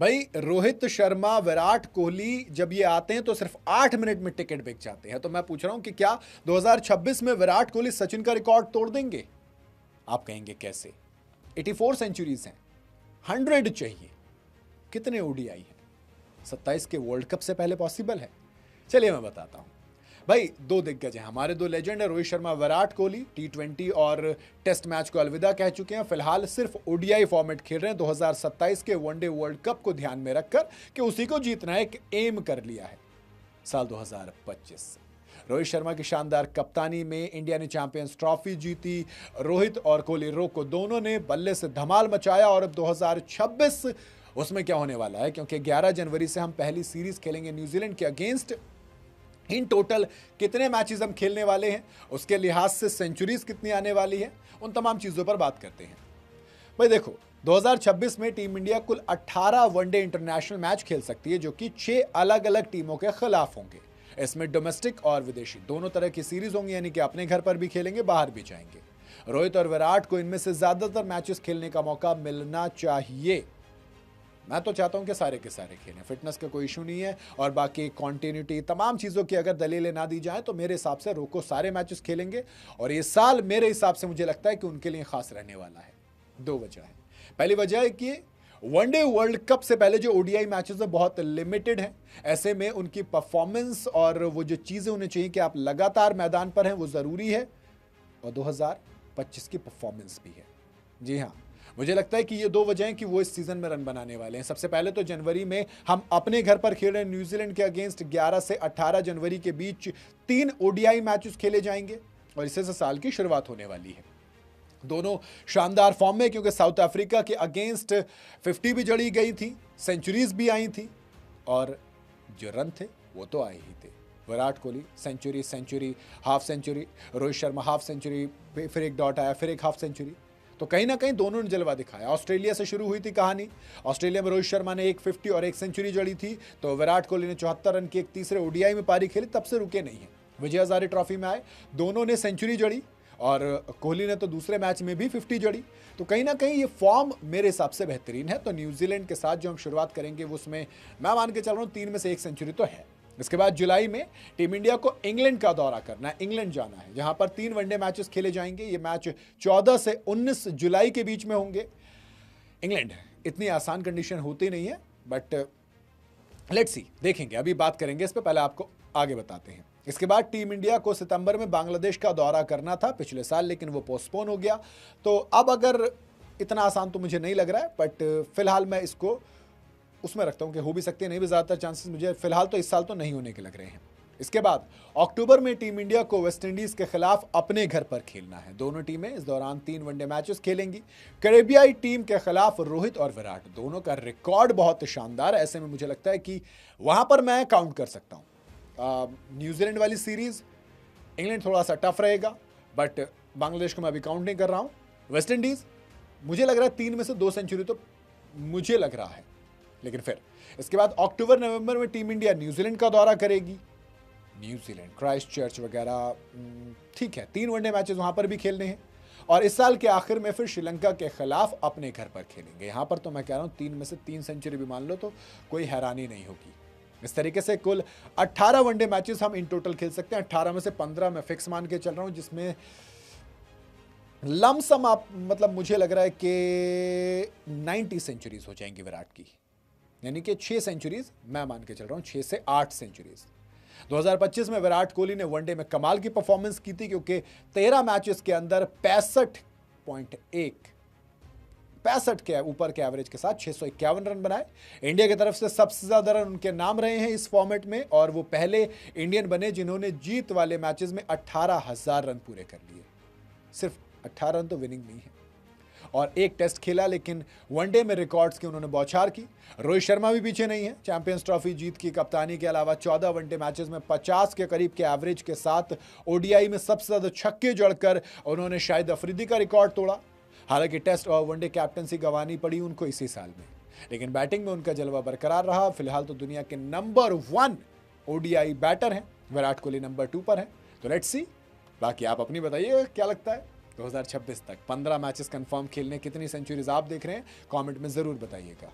भाई रोहित शर्मा, विराट कोहली जब ये आते हैं तो सिर्फ 8 मिनट में टिकट बिक जाते हैं। तो मैं पूछ रहा हूं कि क्या 2026 में विराट कोहली सचिन का रिकॉर्ड तोड़ देंगे? आप कहेंगे कैसे? 84 सेंचुरीज हैं, 100 चाहिए। कितने ओडीआई हैं? 27 के वर्ल्ड कप से पहले पॉसिबल है? चलिए मैं बताता हूं। भाई दो दिग्गज हैं हमारे, दो लेजेंड है, रोहित शर्मा, विराट कोहली। T20 और टेस्ट मैच को अलविदा कह चुके हैं। फिलहाल सिर्फ ओडीआई फॉर्मेट खेल रहे हैं 2027 के वनडे वर्ल्ड कप को ध्यान में रखकर कि उसी को जीतना है, एक एम कर लिया है साल 2025। रोहित शर्मा की शानदार कप्तानी में इंडिया ने चैंपियंस ट्रॉफी जीती। रोहित और कोहली रोको दोनों ने बल्ले से धमाल मचाया। और अब 2026 उसमें क्या होने वाला है, क्योंकि 11 जनवरी से हम पहली सीरीज खेलेंगे न्यूजीलैंड के अगेंस्ट। इन टोटल कितने मैचेस हम खेलने वाले हैं, उसके लिहाज से सेंचुरीज कितनी आने वाली है, उन तमाम चीज़ों पर बात करते हैं। भाई देखो, 2026 में टीम इंडिया कुल 18 वनडे इंटरनेशनल मैच खेल सकती है, जो कि 6 अलग अलग टीमों के खिलाफ होंगे। इसमें डोमेस्टिक और विदेशी दोनों तरह की सीरीज होंगी, यानी कि अपने घर पर भी खेलेंगे, बाहर भी जाएंगे। रोहित और विराट को इनमें से ज्यादातर मैचेस खेलने का मौका मिलना चाहिए। मैं तो चाहता हूं कि सारे के सारे खेलें, फिटनेस का कोई इशू नहीं है। और बाकी कंटिन्यूटी, तमाम चीज़ों की अगर दलीलें ना दी जाएं तो मेरे हिसाब से रोको सारे मैचेस खेलेंगे। और ये साल मेरे हिसाब से मुझे लगता है कि उनके लिए खास रहने वाला है। दो वजह है। पहली वजह है कि वनडे वर्ल्ड कप से पहले जो ओडीआई मैचेस है बहुत लिमिटेड हैं। ऐसे में उनकी परफॉर्मेंस और वो जो चीज़ें उन्हें चाहिए कि आप लगातार मैदान पर हैं, वो ज़रूरी है। और 2025 की परफॉर्मेंस भी है। जी हाँ, मुझे लगता है कि ये दो वजह हैं कि वो इस सीजन में रन बनाने वाले हैं। सबसे पहले तो जनवरी में हम अपने घर पर खेल रहे हैं न्यूजीलैंड के अगेंस्ट। 11 से 18 जनवरी के बीच 3 ओडीआई मैचेस खेले जाएंगे और इससे साल की शुरुआत होने वाली है। दोनों शानदार फॉर्म में, क्योंकि साउथ अफ्रीका के अगेंस्ट 50 भी जड़ी गई थी, सेंचुरीज भी आई थी और जो रन थे वो तो आए ही थे। Virat Kohli century, half century, Rohit Sharma half century, फिर एक डॉट आया, फिर एक हाफ सेंचुरी। तो कहीं ना कहीं दोनों ने जलवा दिखाया। ऑस्ट्रेलिया से शुरू हुई थी कहानी। ऑस्ट्रेलिया में रोहित शर्मा ने एक 50 और एक सेंचुरी जड़ी थी, तो विराट कोहली ने 74 रन की एक तीसरे ओडीआई में पारी खेली, तब से रुके नहीं है। विजय हजारे ट्रॉफी में आए, दोनों ने सेंचुरी जड़ी और कोहली ने तो दूसरे मैच में भी 50 जड़ी। तो कहीं ना कहीं ये फॉर्म मेरे हिसाब से बेहतरीन है। तो न्यूजीलैंड के साथ जो हम शुरुआत करेंगे उसमें मैं मान के चल रहा हूँ 3 में से 1 सेंचुरी तो है। इसके बाद जुलाई में टीम इंडिया को इंग्लैंड का दौरा करना है, इंग्लैंड जाना है, जहां पर 3 वनडे मैचेस खेले जाएंगे। ये मैच 14 से 19 जुलाई के बीच में होंगे। इंग्लैंड इतनी आसान कंडीशन होती नहीं है, बट लेट्स सी, देखेंगे, अभी बात करेंगे इस पे, पहले आपको आगे बताते हैं। इसके बाद टीम इंडिया को सितंबर में बांग्लादेश का दौरा करना था पिछले साल, लेकिन वो पोस्टपोन हो गया। तो अब अगर इतना आसान तो मुझे नहीं लग रहा है, बट फिलहाल मैं इसको उसमें रखता हूं कि हो भी सकते हैं, नहीं भी, ज़्यादातर चांसेस मुझे फिलहाल तो इस साल तो नहीं होने के लग रहे हैं। इसके बाद अक्टूबर में टीम इंडिया को वेस्ट इंडीज के खिलाफ अपने घर पर खेलना है। दोनों टीमें इस दौरान 3 वनडे मैचेस खेलेंगी। कैरेबियाई टीम के खिलाफ रोहित और विराट दोनों का रिकॉर्ड बहुत शानदार है। ऐसे में मुझे लगता है कि वहां पर मैं काउंट कर सकता हूं। न्यूजीलैंड वाली सीरीज इंग्लैंड थोड़ा सा टफ रहेगा, बट बांग्लादेश को मैं अभी काउंट नहीं कर रहा हूं। वेस्ट इंडीज मुझे लग रहा है 3 में से 2 सेंचुरी तो मुझे लग रहा है। लेकिन फिर इसके बाद अक्टूबर नवंबर में टीम इंडिया न्यूजीलैंड का दौरा करेगी। न्यूजीलैंड, क्राइस्टचर्च वगैरह, ठीक है, 3 वनडे मैचेस वहां पर भी खेलने हैं। और इस साल के आखिर में फिर श्रीलंका के खिलाफ अपने घर पर खेलेंगे। यहां पर तो मैं कह रहा हूं 3 में से 3 सेंचुरी भी मान लो तो कोई हैरानी नहीं होगी। इस तरीके से कुल 18 वनडे मैचेस हम इन टोटल खेल सकते हैं। 18 में से 15 मैं फिक्स मान के चल रहा हूं, जिसमें लमसम आप मतलब मुझे लग रहा है कि 90 सेंचुरीज हो जाएंगी विराट की, यानी कि 6 सेंचुरीज मैं मान के चल रहा हूं, 6 से 8 सेंचुरीज। 2025 में विराट कोहली ने वनडे में कमाल की परफॉर्मेंस की थी, क्योंकि 13 मैचेस के अंदर 65 के ऊपर के एवरेज के साथ 651 रन बनाए। इंडिया की तरफ से सबसे ज्यादा रन उनके नाम रहे हैं इस फॉर्मेट में, और वो पहले इंडियन बने जिन्होंने जीत वाले मैचेस में 18,000 रन पूरे कर लिए। सिर्फ 18 रन तो विनिंग नहीं है, और एक टेस्ट खेला, लेकिन वनडे में रिकॉर्ड्स की उन्होंने बौछार की। रोहित शर्मा भी पीछे नहीं है। चैंपियंस ट्रॉफी जीत की कप्तानी के अलावा 14 वनडे मैचेस में 50 के करीब के एवरेज के साथ ओडीआई में सबसे ज्यादा छक्के जड़कर उन्होंने शाहिद अफरीदी का रिकॉर्ड तोड़ा। हालांकि टेस्ट और वनडे कैप्टनसी गंवानी पड़ी उनको इसी साल में, लेकिन बैटिंग में उनका जलवा बरकरार रहा। फिलहाल तो दुनिया के नंबर 1 ओडीआई बैटर हैं, विराट कोहली नंबर 2 पर है। तो लेट्स सी, बाकी आप अपनी बताइए क्या लगता है। 2026 तक 15 मैचेस कंफर्म खेलने, कितनी सेंचुरीज आप देख रहे हैं, कमेंट में जरूर बताइएगा।